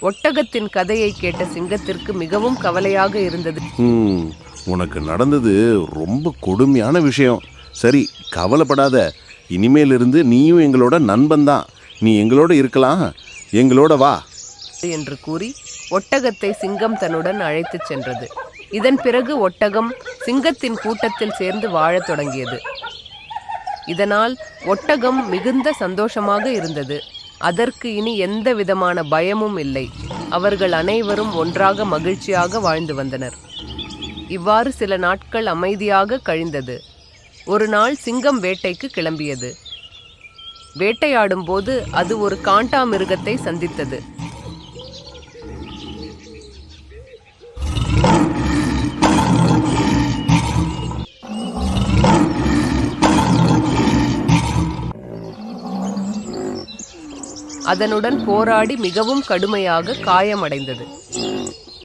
ஒட்டகத்தின் கதையை கேட்ட சிங்கத்திற்கு மிகவும் கவலையாக இருந்தது. உனக்கு நடந்தது ரொம்ப கொடுமையான விஷயம். சரி, கவலைப்படாத. இனிமேலிருந்து நீயும் எங்களோட நண்பன்தான். நீ எங்களோட இருக்கலாம், எங்களோட வா என்று கூறி ஒட்டகத்தை சிங்கம் தன்னுடன் அழைத்துச் சென்றது. இதன் பிறகு ஒட்டகம் சிங்கத்தின் கூட்டத்தில் சேர்ந்து வாழத் தொடங்கியது. இதனால் ஒட்டகம் மிகுந்த சந்தோஷமாக இருந்தது. அதற்கு இனி எந்த விதமான பயமும் இல்லை. அவர்கள் அனைவரும் ஒன்றாக மகிழ்ச்சியாக வாழ்ந்து வந்தனர். இவ்வாறு சில நாட்கள் அமைதியாக கழிந்தது. ஒரு நாள் சிங்கம் வேட்டைக்கு கிளம்பியது. வேட்டையாடும் போது அது ஒரு காண்டாமிருகத்தை சந்தித்தது. அதனுடன் போராடி மிகவும் கடுமையாக காயமடைந்தது.